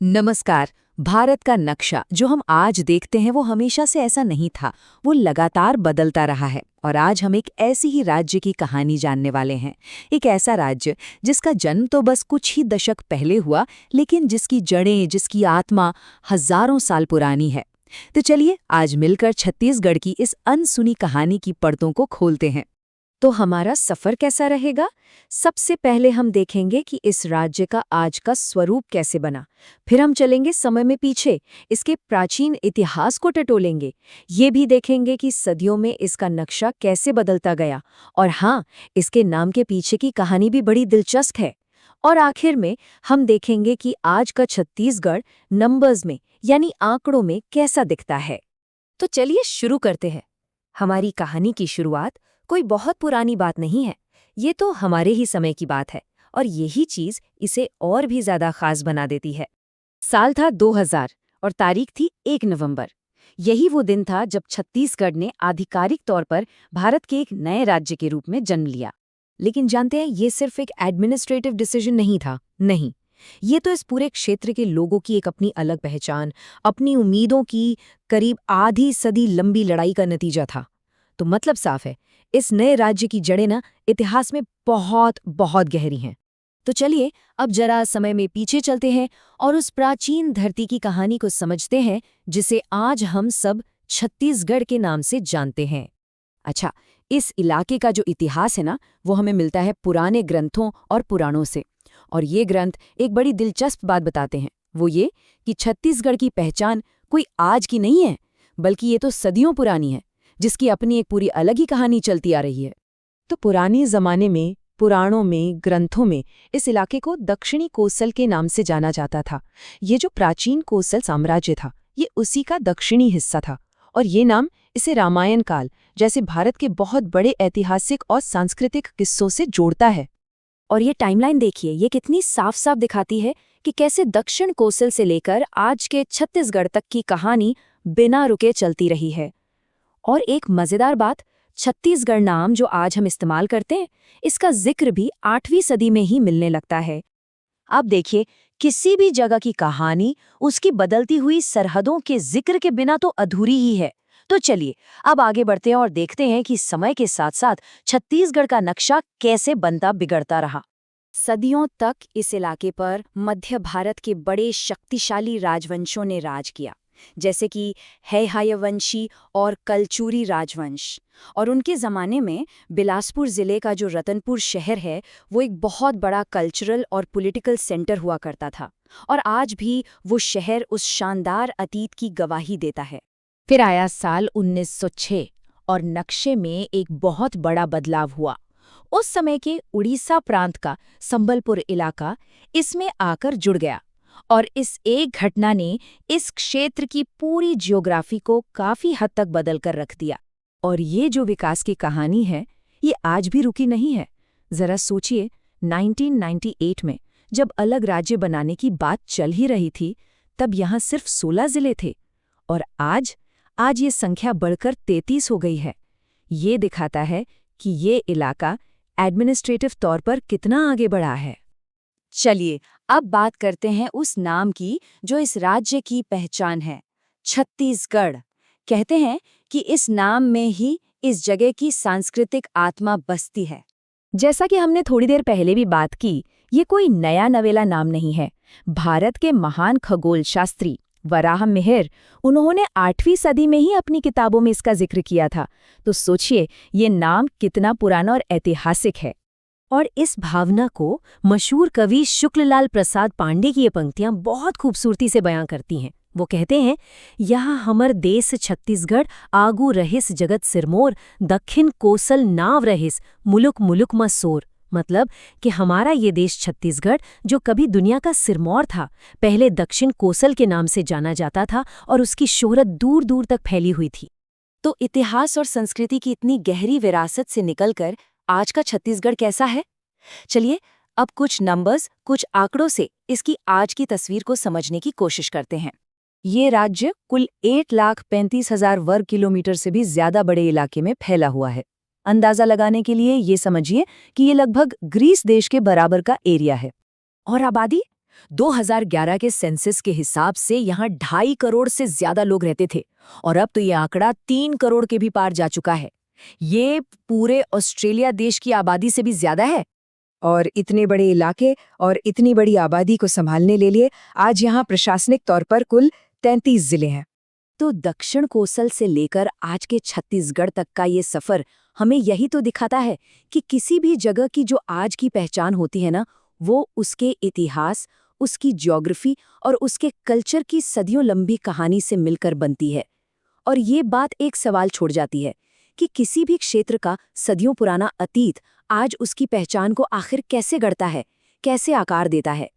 नमस्कार। भारत का नक्शा जो हम आज देखते हैं वो हमेशा से ऐसा नहीं था। वो लगातार बदलता रहा है और आज हम एक ऐसी ही राज्य की कहानी जानने वाले हैं। एक ऐसा राज्य जिसका जन्म तो बस कुछ ही दशक पहले हुआ, लेकिन जिसकी जड़ें, जिसकी आत्मा हजारों साल पुरानी है। तो चलिए आज मिलकर छत्तीसगढ़ की इस अनसुनी कहानी की परतों को खोलते हैं। तो हमारा सफर कैसा रहेगा? सबसे पहले हम देखेंगे कि इस राज्य का आज का स्वरूप कैसे बना। फिर हम चलेंगे समय में पीछे, इसके प्राचीन इतिहास को टटोलेंगे। ये भी देखेंगे कि सदियों में इसका नक्शा कैसे बदलता गया। और हाँ, इसके नाम के पीछे की कहानी भी बड़ी दिलचस्प है। और आखिर में हम देखेंगे कि आज का छत्तीसगढ़ नंबर्स में यानी आंकड़ों में कैसा दिखता है। तो चलिए शुरू करते हैं। हमारी कहानी की शुरुआत कोई बहुत पुरानी बात नहीं है। ये तो हमारे ही समय की बात है और यही चीज इसे और भी ज्यादा खास बना देती है। साल था 2000 और तारीख थी 1 नवंबर। यही वो दिन था जब छत्तीसगढ़ ने आधिकारिक तौर पर भारत के एक नए राज्य के रूप में जन्म लिया। लेकिन जानते हैं, ये सिर्फ एक एडमिनिस्ट्रेटिव डिसीजन नहीं था। नहीं, ये तो इस पूरे क्षेत्र के लोगों की एक अपनी अलग पहचान, अपनी उम्मीदों की करीब आधी सदी लंबी लड़ाई का नतीजा था। तो मतलब साफ है, इस नए राज्य की जड़ें ना इतिहास में बहुत बहुत गहरी हैं। तो चलिए अब जरा समय में पीछे चलते हैं और उस प्राचीन धरती की कहानी को समझते हैं जिसे आज हम सब छत्तीसगढ़ के नाम से जानते हैं। अच्छा, इस इलाके का जो इतिहास है ना, वो हमें मिलता है पुराने ग्रंथों और पुराणों से। और ये ग्रंथ एक बड़ी दिलचस्प बात बताते हैं। वो ये कि छत्तीसगढ़ की पहचान कोई आज की नहीं है, बल्कि ये तो सदियों पुरानी है, जिसकी अपनी एक पूरी अलग ही कहानी चलती आ रही है। तो पुराने जमाने में पुराणों में, ग्रंथों में इस इलाके को दक्षिणी कोसल के नाम से जाना जाता था। ये जो प्राचीन कोसल साम्राज्य था, ये उसी का दक्षिणी हिस्सा था। और ये नाम इसे रामायण काल जैसे भारत के बहुत बड़े ऐतिहासिक और सांस्कृतिक किस्सों से जोड़ता है। और ये टाइमलाइन देखिए, ये कितनी साफ साफ दिखाती है कि कैसे दक्षिण कोसल से लेकर आज के छत्तीसगढ़ तक की कहानी बिना रुके चलती रही है। और एक मजेदार बात, छत्तीसगढ़ नाम जो आज हम इस्तेमाल करते हैं, इसका जिक्र भी 8वीं सदी में ही मिलने लगता है। अब देखिए, किसी भी जगह की कहानी उसकी बदलती हुई सरहदों के जिक्र के बिना तो अधूरी ही है। तो चलिए अब आगे बढ़ते हैं और देखते हैं कि समय के साथ साथ छत्तीसगढ़ का नक्शा कैसे बनता बिगड़ता रहा। सदियों तक इस इलाके पर मध्य भारत के बड़े शक्तिशाली राजवंशों ने राज किया, जैसे कि हैहयवंशी और कलचुरी राजवंश। और उनके ज़माने में बिलासपुर ज़िले का जो रतनपुर शहर है, वो एक बहुत बड़ा कल्चरल और पॉलिटिकल सेंटर हुआ करता था। और आज भी वो शहर उस शानदार अतीत की गवाही देता है। फिर आया साल 1906 और नक्शे में एक बहुत बड़ा बदलाव हुआ। उस समय के उड़ीसा प्रांत का संबलपुर इलाका इसमें आकर जुड़ गया। और इस एक घटना ने इस क्षेत्र की पूरी जियोग्राफी को काफी हद तक बदल कर रख दिया। और ये जो विकास की कहानी है, ये आज भी रुकी नहीं है। जरा सोचिए, 1998 में जब अलग राज्य बनाने की बात चल ही रही थी, तब यहाँ सिर्फ 16 जिले थे। और आज ये संख्या बढ़कर 33 हो गई है। ये दिखाता है कि ये इलाका एडमिनिस्ट्रेटिव तौर पर कितना आगे बढ़ा है। चलिए अब बात करते हैं उस नाम की जो इस राज्य की पहचान है, छत्तीसगढ़। कहते हैं कि इस नाम में ही इस जगह की सांस्कृतिक आत्मा बसती है। जैसा कि हमने थोड़ी देर पहले भी बात की, ये कोई नया नवेला नाम नहीं है। भारत के महान खगोल शास्त्री वराह मिहिर, उन्होंने 8वीं सदी में ही अपनी किताबों में इसका जिक्र किया था। तो सोचिए ये नाम कितना पुराना और ऐतिहासिक है। और इस भावना को मशहूर कवि शुक्ललाल प्रसाद पांडे की ये पंक्तियां बहुत खूबसूरती से बयां करती हैं। वो कहते हैं, यहाँ हमर देश छत्तीसगढ़ आगू रहिस जगत सिरमौर, दक्षिण कोसल नाव रहिस मुलुक मुलुक म सोर। मतलब कि हमारा ये देश छत्तीसगढ़, जो कभी दुनिया का सिरमौर था, पहले दक्षिण कोसल के नाम से जाना जाता था और उसकी शोहरत दूर दूर तक फैली हुई थी। तो इतिहास और संस्कृति की इतनी गहरी विरासत से निकलकर आज का छत्तीसगढ़ कैसा है? चलिए अब कुछ नंबर्स, कुछ आंकड़ों से इसकी आज की तस्वीर को समझने की कोशिश करते हैं। ये राज्य कुल 8,35,000 वर्ग किलोमीटर से भी ज्यादा बड़े इलाके में फैला हुआ है। अंदाजा लगाने के लिए ये समझिए कि ये लगभग ग्रीस देश के बराबर का एरिया है। और आबादी 2011 के सेंसस के हिसाब से यहाँ 2.5 करोड़ से ज्यादा लोग रहते थे और अब तो ये आंकड़ा 3 करोड़ के भी पार जा चुका है। ये पूरे ऑस्ट्रेलिया देश की आबादी से भी ज्यादा है। और इतने बड़े इलाके और इतनी बड़ी आबादी को संभालने के लिए आज यहाँ प्रशासनिक तौर पर कुल 33 जिले हैं। तो दक्षिण कोसल से लेकर आज के छत्तीसगढ़ तक का ये सफर हमें यही तो दिखाता है कि किसी भी जगह की जो आज की पहचान होती है ना, वो उसके इतिहास, उसकी ज्योग्राफी और उसके कल्चर की सदियों लंबी कहानी से मिलकर बनती है। और ये बात एक सवाल छोड़ जाती है कि किसी भी क्षेत्र का सदियों पुराना अतीत आज उसकी पहचान को आखिर कैसे गढ़ता है, कैसे आकार देता है।